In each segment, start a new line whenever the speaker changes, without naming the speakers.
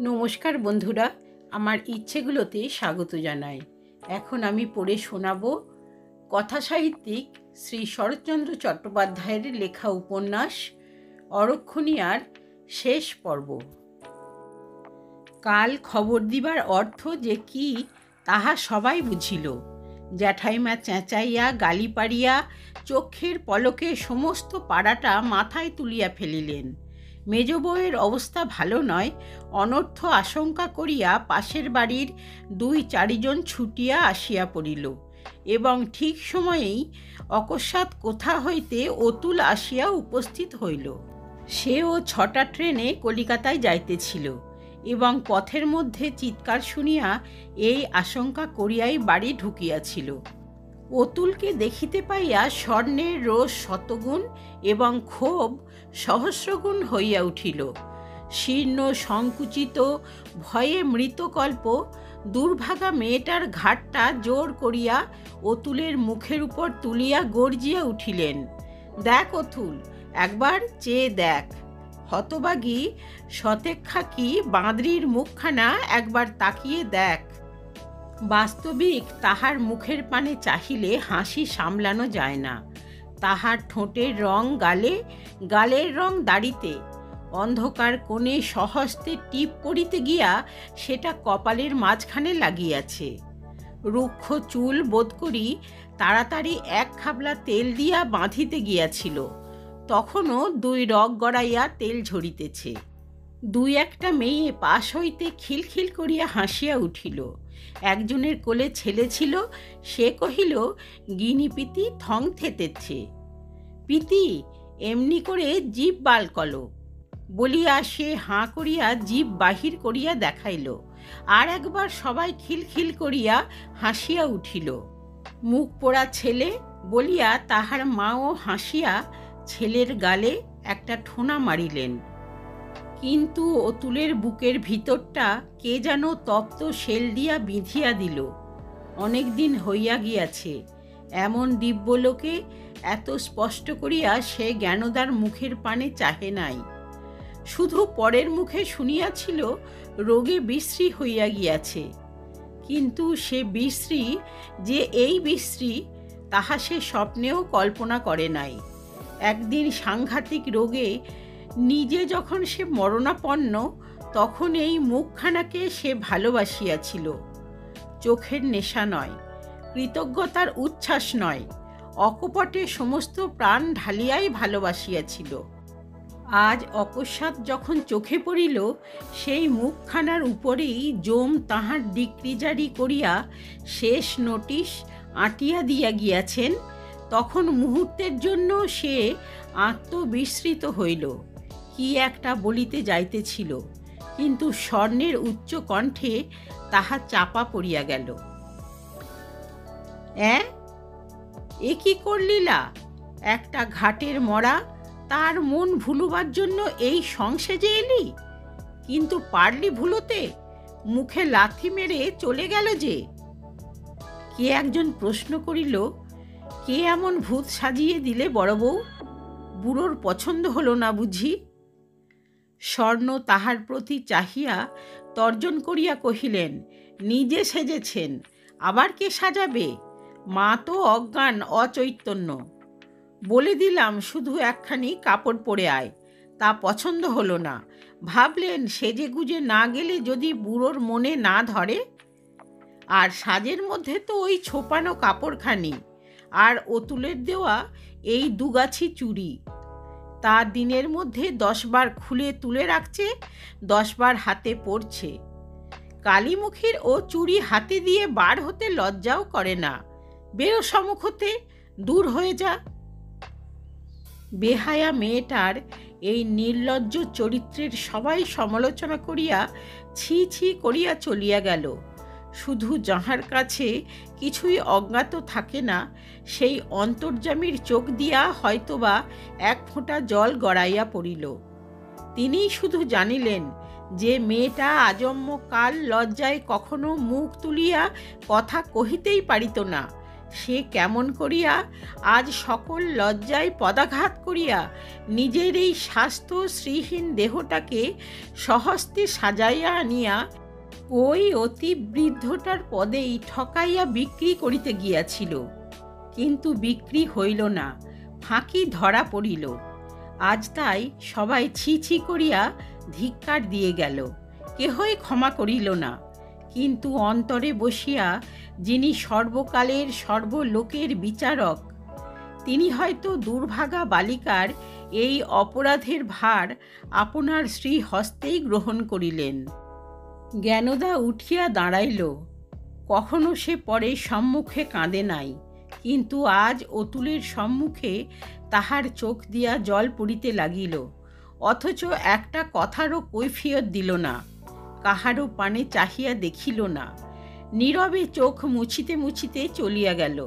নমস্কার বন্ধুরা, আমার ইচ্ছেগুলোতে স্বাগত জানাই। এখন আমি পড়ে শোনাব কথা সাহিত্যিক শ্রী শরৎচন্দ্র চট্টোপাধ্যায়ের লেখা উপন্যাস অরক্ষণীয়ার শেষ পর্ব। কাল খবর দিবার অর্থ যে কি তাহা সবাই বুঝিল। জ্যাঠাইমা চেঁচাইয়া গালি পাড়িয়া চক্ষের পলকে সমস্ত পাড়াটা মাথায় তুলিয়া ফেলিলেন। মেজ বউয়ের অবস্থা ভালো নয়, অনর্থ আশঙ্কা করিয়া পাশের বাড়ির 2-4 জন ছুটিয়া আসিয়া পড়িল এবং ঠিক সময়েই অকস্মাৎ কোথা হইতে অতুল আসিয়া উপস্থিত হইল। সেও 6টা ট্রেনে কলিকাতায় যাইতেছিল এবং পথের মধ্যে চিৎকার শুনিয়া এই আশঙ্কা করিয়াই বাড়ি ঢুকিয়াছিল। অতুলকে দেখিতে পাইয়া স্বর্ণের রোষ শতগুণ এবং ক্ষোভ সহস্রগুণ হইয়া উঠিল। শীর্ণ সংকুচিত ভয়ে মৃতকল্প দুর্ভাগা মেয়েটার ঘাটটা জোর করিয়া অতুলের মুখের উপর তুলিয়া গর্জিয়া উঠিলেন, দেখ অতুল, একবার চেয়ে দেখ। হতবাগী শতেক্ষাকি বাঁদরির মুখখানা একবার তাকিয়ে দেখ। বাস্তবিক তাহার মুখের পানে চাহিলে হাসি সামলানো যায় না। তাহার ঠোঁটের রং গালে, গালের রং দাড়িতে। অন্ধকার কোণে সহস্তে টিপ পড়িতে গিয়া সেটা কপালের মাঝখানে লাগিয়াছে। রুক্ষ চুল বোধ করি তাড়াতাড়ি 1 খাবলা তেল দিয়া বাঁধিতে গিয়াছিল, তখনও 2 রগ গড়াইয়া তেল ঝরিতেছে। 2-1টা মেয়ে পাশ হইতে খিলখিল করিয়া হাসিয়া উঠিল। একজনের কোলে ছেলে ছিল, সে কহিল, গিনি পিতি থং থেতেছে। পিতি, এমনি করে জিভ বাল কলো বলিয়া সে হাঁ করিয়া জিভ বাহির করিয়া দেখাইল। আর একবার সবাই খিলখিল করিয়া হাসিয়া উঠিল। মুখ পোড়া ছেলে বলিয়া তাহার মাও হাসিয়া ছেলের গালে একটা ঠোনা মারিলেন। কিন্তু অতুলের বুকের ভিতরটা কে যেন তপ্ত শেল দিয়া বিঁধিয়া দিল। অনেক দিন হইয়া গিয়াছে, এমন দিব্যলোকে এত স্পষ্ট করিয়া সে জ্ঞানদার মুখের পানে চাহে নাই। শুধু পরের মুখে শুনিয়াছিল রোগে বিশ্রী হইয়া গিয়াছে, কিন্তু সে বিশ্রী যে এই বিশ্রী তাহা সে স্বপ্নেও কল্পনা করে নাই। একদিন সাংঘাতিক রোগে নিজে যখন সে মরণাপন্ন, তখন এই মুখখানাকে সে ভালোবাসিয়াছিল। চোখের নেশা নয়, কৃতজ্ঞতার উচ্ছ্বাস নয়, অকপটে সমস্ত প্রাণ ঢালিয়াই ভালোবাসিয়াছিল। আজ অকস্মাৎ যখন চোখে পড়িল সেই মুখখানার উপরেই জম তাহার ডিক্রি জারি করিয়া শেষ নোটিশ আঁটিয়া দিয়া গিয়াছেন, তখন মুহূর্তের জন্য সে আত্মবিস্মৃত হইল। কি একটা বলিতে যাইতেছিল, কিন্তু স্বর্ণের উচ্চ কণ্ঠে তাহা চাপা পড়িয়া গেল। এ কি করলিলা? একটা ঘাটের মরা, তার মন ভুলুবার জন্য এই সংসেজে এলি, কিন্তু পারলি ভুলোতে? মুখে লাথি মেরে চলে গেল যে। কে একজন প্রশ্ন করিল, কে এমন ভূত সাজিয়ে দিলে বড় বউ? বুড়োর পছন্দ হলো না বুঝি? স্বর্ণ তাহার প্রতি চাহিয়া তর্জন করিয়া কহিলেন, নিজে সেজেছেন, আবার কে সাজাবে? মা তো অজ্ঞান অচৈতন্য। বলে দিলাম শুধু একখানি কাপড় পরে আয়, তা পছন্দ হলো না। ভাবলেন সেজে গুজে না গেলে যদি বুড়োর মনে না ধরে। আর সাজের মধ্যে তো ওই ছোপানো কাপড়খানি আর অতুলের দেওয়া এই 2 গাছি চুড়ি। তা দিনের মধ্যে 10 বার খুলে তুলে রাখছে, 10 বার হাতে পড়ছে। কালীমুখীর ও চুড়ি হাতে দিয়ে বার হতে লজ্জাও করে না। বেরো সম্মুখ হতে, দূর হয়ে যা। বেহায়া মেয়েটার এই নির্লজ্জ চরিত্রের সবাই সমালোচনা করিয়া ছি ছি করিয়া চলিয়া গেল। শুধু যাহার কাছে কিছুই অজ্ঞাত থাকে না, সেই অন্তর্যামীর চোখ দিয়া হয়তোবা 1 ফোঁটা জল গড়াইয়া পড়িল। তিনিই শুধু জানিলেন যে মেয়েটা আজন্ম কাল লজ্জায় কখনো মুখ তুলিয়া কথা কহিতেই পারিত না, সে কেমন করিয়া আজ সকল লজ্জায় পদাঘাত করিয়া নিজের এই স্বাস্থ্য শ্রীহীন দেহটাকে স্বহস্তে সাজাইয়া আনিয়া ওই অতি বৃদ্ধটার পদেই ঠকাইয়া বিক্রি করিতে গিয়াছিল। কিন্তু বিক্রি হইল না, ফাঁকি ধরা পড়িল। আজ তাই সবাই ছি ছি করিয়া ধিক্কার দিয়ে গেল, কেহই ক্ষমা করিল না। কিন্তু অন্তরে বসিয়া যিনি সর্বকালের সর্বলোকের বিচারক, তিনি হয়তো দুর্ভাগা বালিকার এই অপরাধের ভার আপনার শ্রীহস্তেই গ্রহণ করিলেন। জ্ঞানদা উঠিয়া দাঁড়াইল। কখনো সে পরে সম্মুখে কাঁদে নাই, কিন্তু আজ অতুলের সম্মুখে তাহার চোখ দিয়া জল পড়িতে লাগিল, অথচ একটা কথারও কৈফিয়ত দিল না, কাহারও পানে চাহিয়া দেখিল না, নীরবে চোখ মুছিতে মুছিতে চলিয়া গেল।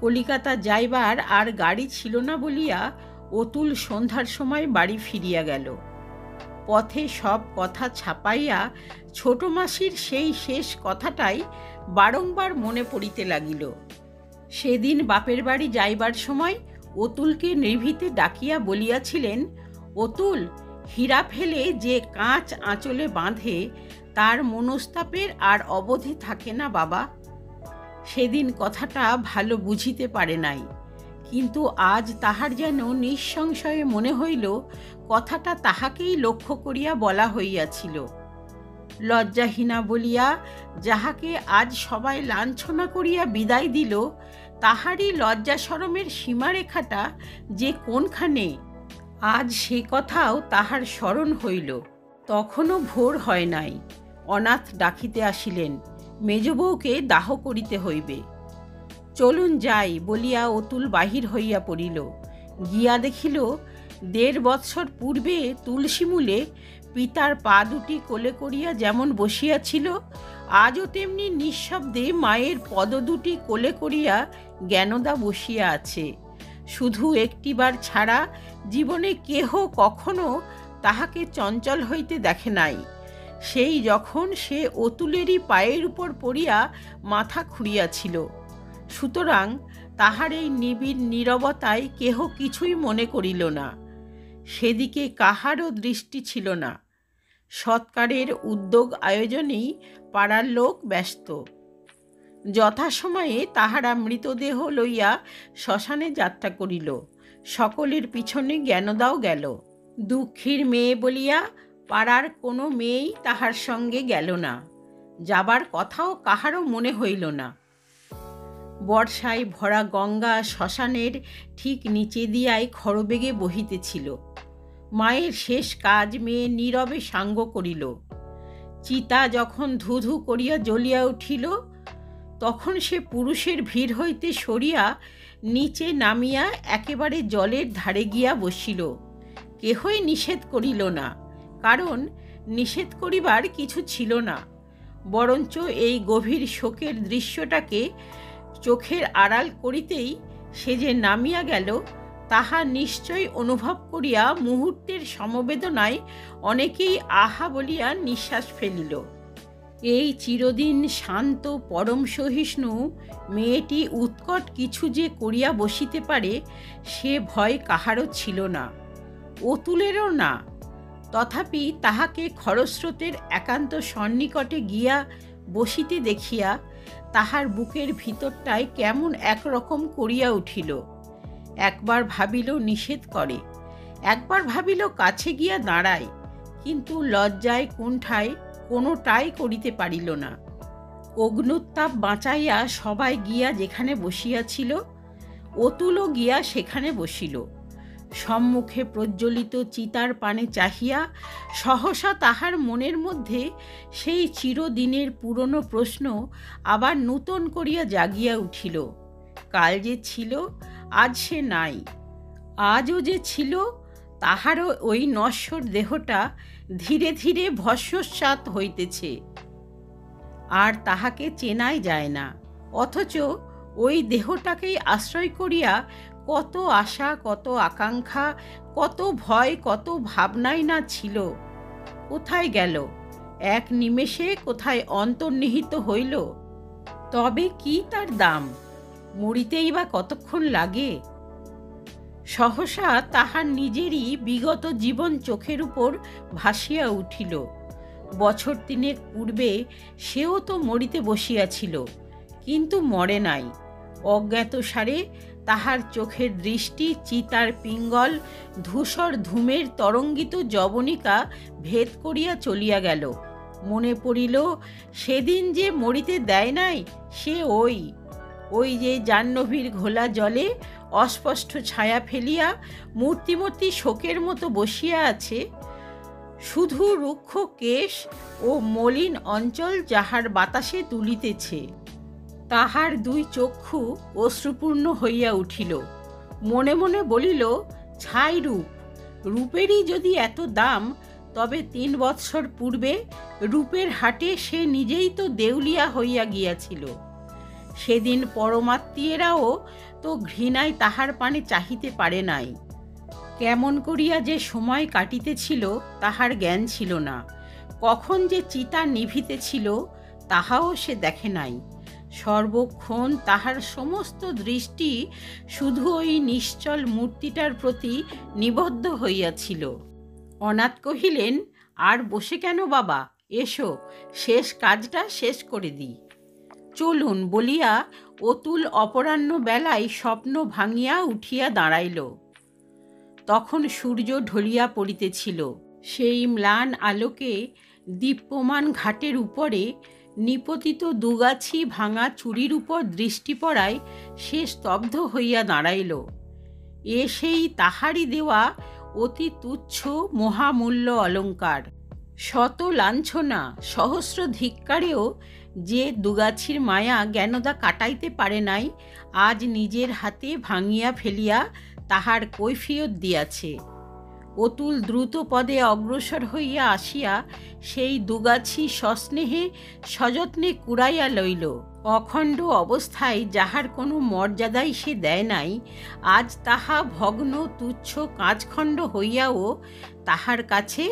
কলিকাতা যাইবার আর গাড়ি ছিল না বলিয়া অতুল সন্ধ্যার সময় বাড়ি ফিরিয়া গেল। পথে সব কথা ছাপাইয়া ছোট মাসির সেই শেষ কথাটাই বারংবার মনে পড়িতে লাগিল। সেদিন বাপের বাড়ি যাইবার সময় অতুলকে নিভৃতে ডাকিয়া বলিয়াছিলেন, অতুল, হীরা ফেলে যে কাঁচ আঁচলে বাঁধে তার মনস্তাপের আর অবধি থাকে না বাবা। সেদিন কথাটা ভালো বুঝিতে পারে নাই, কিন্তু আজ তাহার যেন নিঃসংশয়ে মনে হইল কথাটা তাহাকেই লক্ষ্য করিয়া বলা হইয়াছিল। লজ্জাহীনা বলিয়া যাহাকে আজ সবাই লাঞ্ছনা করিয়া বিদায় দিল, তাহারই লজ্জা শরমের সীমারেখাটা যে কোনখানে, আজ সে কথাও তাহার স্মরণ হইল। তখনও ভোর হয় নাই, অনাথ ডাকিতে আসিলেন, মেজবউকে দাহ করিতে হইবে। চলুন যাই বলিয়া অতুল বাহির হইয়া পড়িল। গিয়া দেখিল ১.৫ বৎসর পূর্বে তুলসীমূলে পিতার পা দুটি কোলে করিয়া যেমন বসিয়াছিল, আজও তেমনি নিঃশব্দে মায়ের পদ দুটি কোলে করিয়া জ্ঞানদা বসিয়া আছে। শুধু একটিবার ছাড়া জীবনে কেহ কখনো তাহাকে চঞ্চল হইতে দেখে নাই। সেই যখন সে অতুলেরই পায়ের উপর পড়িয়া মাথা খুঁড়িয়াছিল। সুতরাং তাহার এই নিবিড় নীরবতায় কেহ কিছুই মনে করিল না, সেদিকে কাহারও দৃষ্টি ছিল না। সৎকারের উদ্যোগ আয়োজনেই পাড়ার লোক ব্যস্ত। যথাসময়ে তাহারা মৃতদেহ লইয়া শ্মশানে যাত্রা করিল। সকলের পিছনে জ্ঞানদাও গেল। দুঃখীর মেয়ে বলিয়া পাড়ার কোনো মেয়েই তাহার সঙ্গে গেল না, যাবার কথাও কাহারও মনে হইল না। বর্ষায় ভরা গঙ্গা শ্মশানের ঠিক নিচে দিয়াই খরবেগে বহিতেছিল। মায়ের শেষ কাজ মেয়ে নীরবে সাঙ্গ করিল। চিতা যখন ধুধু করিয়া জ্বলিয়া উঠিল, তখন সে পুরুষের ভিড় হইতে সরিয়া নিচে নামিয়া একেবারে জলের ধারে গিয়া বসিল। কেহই নিষেধ করিল না, কারণ নিষেধ করিবার কিছু ছিল না। বরঞ্চ এই গভীর শোকের দৃশ্যটাকে চোখের আড়াল করিতেই সে যে নামিয়া গেল, তাহা নিশ্চয় অনুভব করিয়া মুহূর্তের সমবেদনায় অনেকেই আহা বলিয়া নিঃশ্বাস ফেলিল। এই চিরদিন শান্ত পরম সহিষ্ণু মেয়েটি উৎকট কিছু যে করিয়া বসিতে পারে, সে ভয় কাহারও ছিল না, অতুলেরও না। তথাপি তাহাকে খরস্রোতের একান্ত সন্নিকটে গিয়া বসিতে দেখিয়া তাহার বুকের ভিতরটায় কেমন একরকম করিয়া উঠিল। একবার ভাবিল নিষেধ করে, একবার ভাবিল কাছে গিয়া দাঁড়ায়, কিন্তু লজ্জায় কুণ্ঠায় কোনোটাই করিতে পারিল না। অগ্নুত্তাপ বাঁচাইয়া সবাই গিয়া যেখানে বসিয়াছিল, অতুলও গিয়া সেখানে বসিল। সম্মুখে প্রজ্বলিত চিতার পানে চাহিয়া সহসা তাহার মনের মধ্যে সেই চিরদিনের পুরনো প্রশ্ন আবার নূতন করিয়া জাগিয়া উঠিল। কাল যে ছিল, আজ সে নাই। আজও যে ছিল, তাহারও ওই নশ্বর দেহটা ধীরে ধীরে ভস্মসাৎ হইতেছে, আর তাহাকে চেনাই যায় না। অথচ ওই দেহটাকেই আশ্রয় করিয়া কত আশা, কত আকাঙ্ক্ষা, কত ভয়, কত ভাবনাই না ছিল। কোথায় গেল? এক নিমেষে কোথায় অন্তর্নিহিত হইল? তবে কি তার দাম? মরিতেই বা কতক্ষণ লাগে? সহসা তাহার নিজেরই বিগত জীবন চোখের উপর ভাসিয়া উঠিল। বছর তিনেক পূর্বে সেও তো মরিতে বসিয়াছিল, কিন্তু মরে নাই। অজ্ঞাতসারে তাহার চোখের দৃষ্টি চিতার পিঙ্গল ধূসর ধূমের তরঙ্গিত যবনিকা ভেদ করিয়া চলিয়া গেল। মনে পড়িল, সেদিন যে মরিতে দেয় নাই সে ওই যে জাহ্নবীর ঘোলা জলে অস্পষ্ট ছায়া ফেলিয়া মূর্তিমূর্তি শোকের মতো বসিয়া আছে। শুধু রুক্ষ কেশ ও মলিন অঞ্চল যাহার বাতাসে দুলিতেছে। তাহার দুই চক্ষু অশ্রুপূর্ণ হইয়া উঠিল। মনে মনে বলিল, ছাই রূপ! রূপেরই যদি এত দাম, তবে 3 বৎসর পূর্বে রূপের হাটে সে নিজেই তো দেউলিয়া হইয়া গিয়াছিল। সেদিন পরমাত্মীয়েরাও তো ঘৃণায় তাহার পানে চাহিতে পারে নাই। কেমন করিয়া যে সময় কাটিতেছিল তাহার জ্ঞান ছিল না। কখন যে চিতা নিভিতেছিল তাহাও সে দেখে নাই। সর্বক্ষণ তাহার সমস্ত দৃষ্টি শুধু ওই নিশ্চল মূর্তিটার প্রতি নিবদ্ধ হইয়াছিল। অনাথ কহিলেন, আর বসে কেন বাবা, এসো, শেষ কাজটা শেষ করে দিই। চলুন বলিয়া অতুল অপরাহ্ন বেলায় স্বপ্ন ভাঙিয়া উঠিয়া দাঁড়াইল। তখন সূর্য ঢলিয়া পড়িতেছিল। সেই ম্লান আলোকে দীপ্যমান ঘাটের উপরে নিপতিত দুগাছি ভাঙা চুরির উপর দৃষ্টি পড়ায় সে স্তব্ধ হইয়া দাঁড়াইল। এ সেই তাহারই দেওয়া অতি তুচ্ছ মহামূল্য অলঙ্কার। শত লাঞ্ছনা সহস্র ধিক্কারেও যে দুগাছির মায়া জ্ঞানদা কাটাইতে পারে নাই, আজ নিজের হাতে ভাঙিয়া ফেলিয়া তাহার কৈফিয়ত দিয়াছে। অতুল দ্রুত পদে অগ্রসর হইয়া আসিয়া সেই দুগাছি সস্নেহে সযত্নে কুড়াইয়া লইল। অখণ্ড অবস্থায় যাহার কোনো মর্যাদাই সে দেয় নাই, আজ তাহা ভগ্ন তুচ্ছ কাঁচখণ্ড হইয়াও তাহার কাছে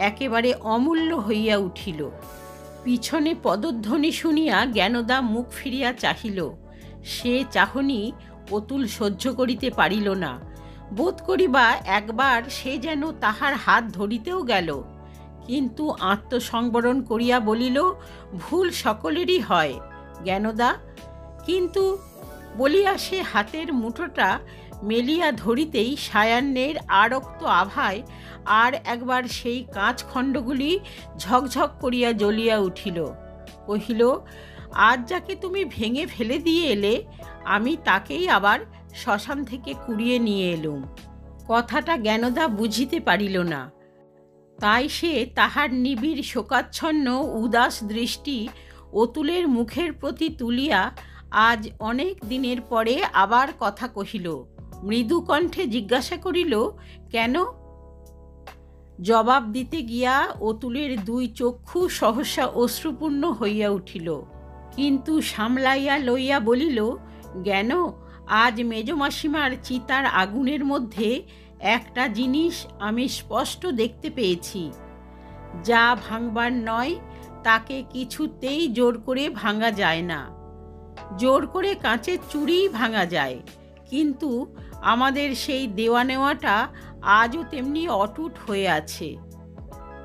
একেবারে অমূল্য হইয়া উঠিল। পিছনে পদধ্বনি শুনিয়া জ্ঞানদা মুখ ফিরিয়া চাহিল। সে চাহনি অতুল সহ্য করিতে পারিল না। বোধ করিবা একবার সে যেন তাহার হাত ধরিতেও গেল, কিন্তু আত্মসংবরণ করিয়া বলিল, ভুল সকলেরই হয় জ্ঞানদা। কিন্তু বলিয়া সে হাতের মুঠোটা মেলিয়া ধরিতেই সায়াহ্নের আরক্ত আভায় আর একবার সেই কাঁচখণ্ডগুলি ঝকঝক করিয়া জ্বলিয়া উঠিল। কহিল, আজ যাকে তুমি ভেঙে ফেলে দিয়ে এলে, আমি তাকেই আবার শ্মশান থেকে কুড়িয়ে নিয়ে এলুম। কথাটা জ্ঞানদা বুঝিতে পারিল না। তাই সে তাহার নিবিড় শোকাচ্ছন্ন উদাস দৃষ্টি অতুলের মুখের প্রতি তুলিয়া আজ অনেক দিনের পরে আবার কথা কহিল। মৃদু কণ্ঠে জিজ্ঞাসা করিল, কেন? জবাব দিতে গিয়া অতুলের দুই চক্ষু সহসা অশ্রুপূর্ণ হইয়া উঠিল, কিন্তু সামলাইয়া লইয়া বলিল, জ্ঞান, আজ মেজমাসিমার চিতার আগুনের মধ্যে একটা জিনিস আমি স্পষ্ট দেখতে পেয়েছি। যা ভাঙবার নয় তাকে কিছুতেই জোর করে ভাঙা যায় না। জোর করে কাঁচের চুড়িই ভাঙা যায়, কিন্তু আমাদের সেই দেওয়া নেওয়াটা আজও তেমনি অটুট হয়ে আছে।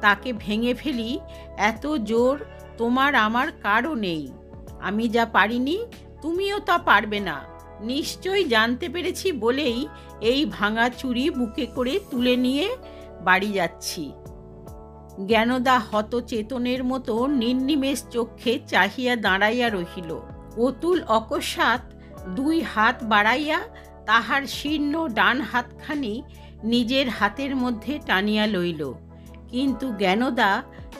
তাকে ভেঙে ফেলি এত জোর তোমার আমার কারও নেই। আমি যা পারিনি তুমিও তা পারবে না নিশ্চয় জানতে পেরেছি বলেই এই ভাঙা চুড়ি বুকে করে তুলে নিয়ে বাড়ি যাচ্ছি। জ্ঞানদা হতচেতনের মতো নির্নিমেষ চক্ষে চাহিয়া দাঁড়াইয়া রহিল। অতুল অকস্মাৎ দুই হাত বাড়াইয়া তাহার শীর্ণ ডান হাতখানি নিজের হাতের মধ্যে টানিয়া লইল, কিন্তু জ্ঞানদা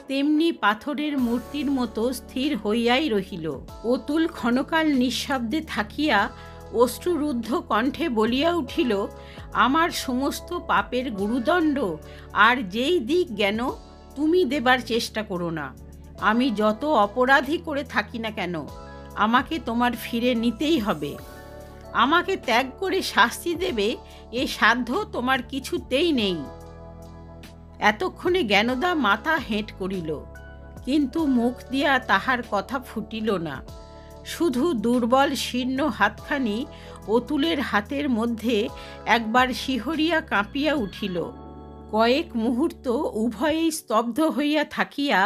তেমনি পাথরের মূর্তির মতো স্থির হইয়াই রহিল। অতুল ক্ষণকাল নিঃশব্দে থাকিয়া অশ্রুরুদ্ধ কণ্ঠে বলিয়া উঠিল, আমার সমস্ত পাপের গুরুদণ্ড আর যেই দিক জ্ঞান, তুমি দেবার চেষ্টা করো না। আমি যত অপরাধী করে থাকি না কেন, আমাকে তোমার ফিরে নিতেই হবে। আমাকে ত্যাগ করে শাস্তি দেবে এ সাধ্য তোমার কিছুতেই নেই। এতক্ষণে জ্ঞানদা মাথা হেঁট করিল, কিন্তু মুখ দিয়া তাহার কথা ফুটিল না। শুধু দুর্বল শীর্ণ হাতখানি অতুলের হাতের মধ্যে একবার শিহরিয়া কাঁপিয়া উঠিল। কয়েক মুহূর্ত উভয়েই স্তব্ধ হইয়া থাকিয়া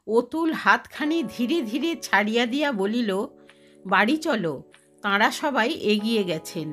অতুল হাতখানি ধীরে ধীরে ছাড়িয়া দিয়া বলিল, বাড়ি চলো, তাঁরা সবাই এগিয়ে গেছেন।